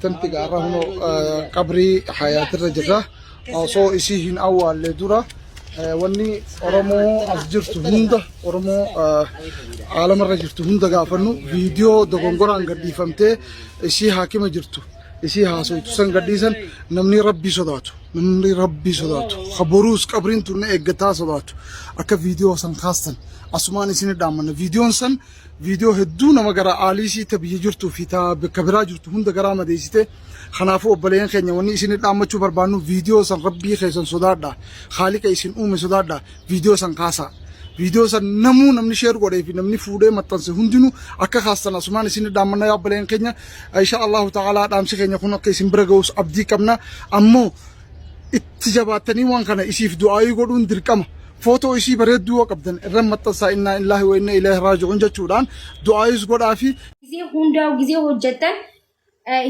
تنتج عرهنو قبري حياة الرجرة أصو إسيهن أول لدورة وني أرمو أفجرت هندا أرمو عالم الرجرت هندا قافنو فيديو دغونغوران قدي فهمته إسي حاكم جرتو إسي حاسو تسن قديسن نمني ربي صداتو خبروس قبرين تونه إجتا صداتو أكا فيديو سن خاصن أسمان إسين دامن فيديو هدونا مغرا آليسي تبي جرتو فيتا بكبرا جرتو هندا غرامة ديسيته خنافو أبلين خيني وني إسين دامچو بربانو فيديو سن ربي خيسن صدادا خالق إسين صدادا فيديو سن خاصا فيديو سن نمني شير غوري في نمني فودي متنس هندينو أكا خاصن أسمان إسين دامن يا أبلين خيني إن شاء الله تعالى دامسي خيني كنا كيسين برغوس أبدي كمنا أمو اتجاباتني وان كان إسيف دعائي قدون دركما فوتو إسي بريد دوا قبضن الرمتة إنا الله وإنا إليه راجعون جتشوران دعائي زغور عافي gize hunda gize hojjetan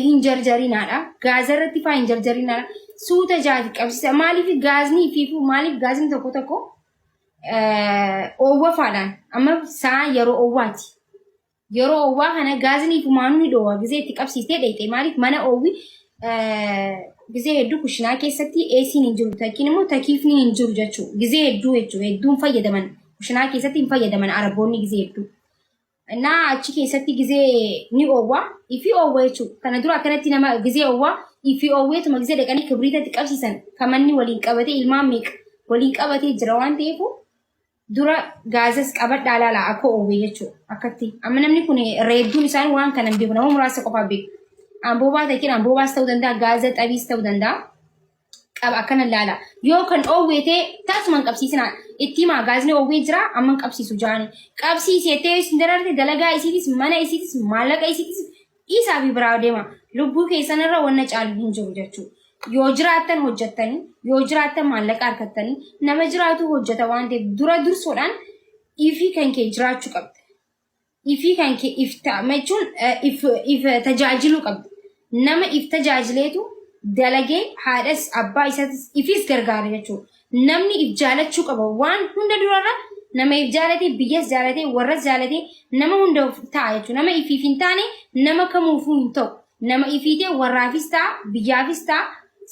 hinjarjarinadha gaazarratti fa hinjarjarinadha suuta jaati qabsisa maaliif gaazni fiifu maaliif gaazni tokko owwa faadhaan amma saa yeroo owwaa kana gaazni fi maanni dhowa gize itti qabsiistee dheeyte maaliif mana owwi gize hedduu kushinaa keessatti eesiin hin jiru takkiin immoo takiifni hin jiru jechuudha gize hedduun fayyadaman kushinaa keessatti hin fayyadaman araboonni gize hedduu na achi keessatti gize ni owwa ifi owwa jechuudha kana dura akkanatti nama gize owwa ifi owweetuma gize dhaqanii kibriitatti qabsiisan kamanni waliin qabatee ilmaan meeqa waliin qabatee jira waan ta'eef dura gaazas qabadhaa laala akka owwe jechuudha akkatti amma namni kun reedduun isaan waan kana beeku nama muraasa qofaa beeku ambobaa takiin ambobaas ta'uu danda'a gaaza xabiis ta'uu danda'a qaba akkana laala yoo kan owweete taasuman qabsiisinaa itti maa gaazni owwee jira amman qabsiisu jaani qabsiiseetee sindararte dalagaa isiitis mana isiitis maallaqa isiitis isaa fi biraa deema lubbuu keessanirra wanna caalu hin jiru jechuudha yoo jiraattan hojjettanii yoo jiraattan maallaqa harkattanii nama jiraatu hojjeta waan ta'eef dura dursoodhaan ifii kan kee jiraachuu qabda ifii kan kee ifta jechuun if tajaajiluu qabda nama if tajaajileetu dalagee haadhas abbaa isaatis ifis gargaara jechuudha namni if jaalachuu qaba waan hunda durarra nama if jaalatee biyyas jaalatee warras jaalatee nama hunda ta'a jechuudha nama ifiif hin taane nama kamuufuu hin ta'u nama ifiitee warraafis ta'a biyyaafis ta'a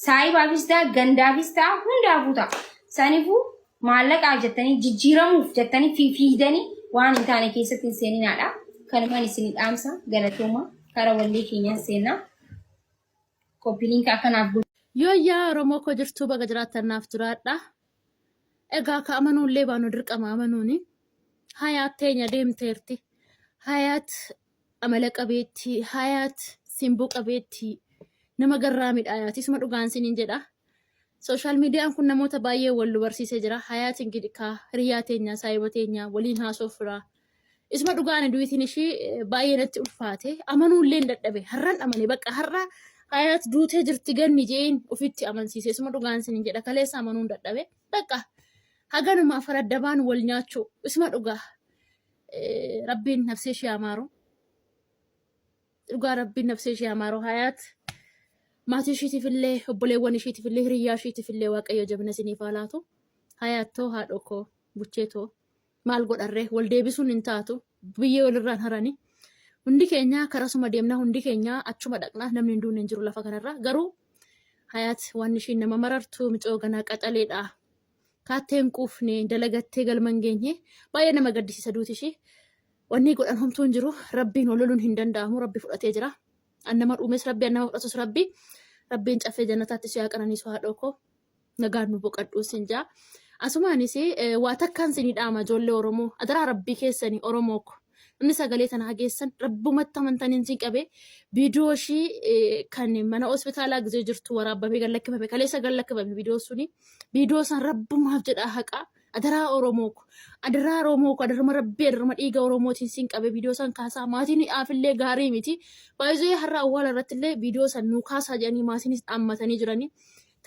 saayibaafis ta'a gandaafis ta'a hundaafuu ta'a saniifuu maallaqaaf jettanii jijjiiramuuf jettanii fiidanii waan hin taane keessatti hin seeninaadha kanumaan isin dhaamsa galatooma karaa wallee keenyaan seenaa koppiliinka akkanaaf Yoyyaa Oromoo koo jirtuu baga jiraattannaaf jiraadha. Egaa ka amanuullee baanu dirqama amanuuni. Hayaat teenya deemteerti. Hayaat amala qabeetti. Hayaat simboo qabeetti. Nama garraa midhaayaati. Isuma dhugaan siniin jedha. Sooshaal miidiyaan kun namoota baay'ee wal barsiisee jira. Hayaat ingidika hiriyaa teenya saayiba teenya waliin haasofra. Isuma dhugaan duwitiin ishii baay'ee natti ulfaate. Amanuullee hin dadhabe. Har'aan amane bakka har'a hayaat duutee jirti ganni jeen ufitti amansiise isuma dhugaan siniin jedha kaleessa amanuun dadhabe bakka haganumaa faraddabaan wal nyaachuu isuma dhugaa rabbiin nafsee ishee amaaru dhugaa rabbiin nafsee ishee amaaru hayaat maatii ishiitiif illee obboleewwan ishiitiif illee hiriyyaa ishiitiif illee waaqayyo jabina isiniif haa laatu hayaattoo haadhoo koo bucheetoo maal godharree wal deebisuun hin taatu biyyee walirraan haranii hundi keenya karasuma deemna hundi keenya achuma dhaqna namni hin duune hin jiru lafa kanarra garuu hayaat waan ishiin nama marartu micoo ganaa qaxaleedha kaatteen quufne dalagattee galman geenye baay'ee nama gaddisiisa duuti ishii wanni godhan homtuu hin jiru rabbiin ololuun hin danda'amu rabbi fudhatee jira annama dhuumes rabbi annama fudhatus rabbiin caffee jannataatti si haqananiisu haadhoo koo nagaan nu boqadhuus hin jaa asumaanis waa takkaan sinii dhaama ijoollee Oromoo adaraa rabbii keessanii Oromoo ko inni sagalee tana hageessan rabbumatti amantaniin siin qabe viidiyoo ishii kan mana hospitaalaa gizee jirtu waraabamee gallakkifame kaleessa gallakkifame viidiyoo suni viidiyoo san rabbumaaf jedha haqa adaraa Oromoo ko adaruma rabbii adaruma dhiiga Oromootiin siin qabe viidiyoo san kaasaa maatiin dhaafillee gaarii miti baay'ee har'a awwaala irratti illee viidiyoo san nuu kaasaa jedhanii maasiinis dhaammatanii jiranii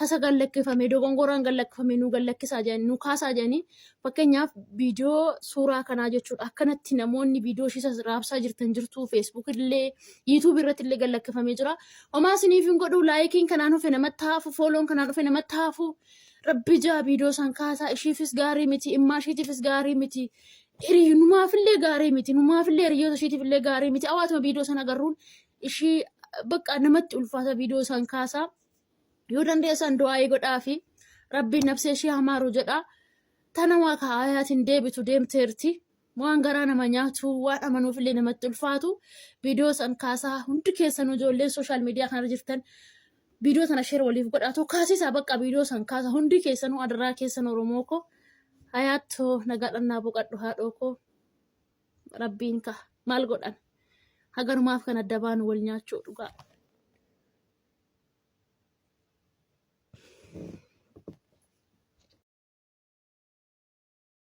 tasa gallakkifame dogongoraan gallakkifame nu gallakkisaa jedhanii nu kaasaa jedhanii fakkeenyaaf viidiyoo suuraa kanaa jechuudha akkanatti namoonni viidiyoo ishii raabsaa jirtan jirtu feesbuuk illee yuutuub irratti illee gallakkifamee jira homaa isiniif hin godhu laayikiin kanaan dhufe namatti haafu fooloon kanaan dhufe namatti haafu rabbi jaa viidiyoo san kaasaa ishiifis gaarii miti immaa ishiitiifis gaarii miti numaafillee gaarii miti numaafillee hiriyoota ishiitiifillee gaarii miti hawaatuma viidiyoo san agarruun ishii bakka namatti ulfaata viidiyoo san kaasaa yoo dandeessan du'aa godhaa fi rabbiin nafsee ishee hamaaru jedha. Tana waa Hayaatiin deebitu deemteerti. Waan garaa nama nyaatu waan amanuuf illee namatti ulfaatu viidiyoo san kaasaa hundi keessanuu ijoolleen sooshaal miidiyaa kanarra jirtan viidiyoo tana sheer waliif godhaatu kaasisaa bakka viidiyoo san kaasa hundi keessanuu adaraa keessan Oromoo ko Hayaattoo nagaadhannaa boqadhu haadhoo ko rabbiin ka maal godhan haganumaaf kan adda baanu wal nyaachuu dhugaa.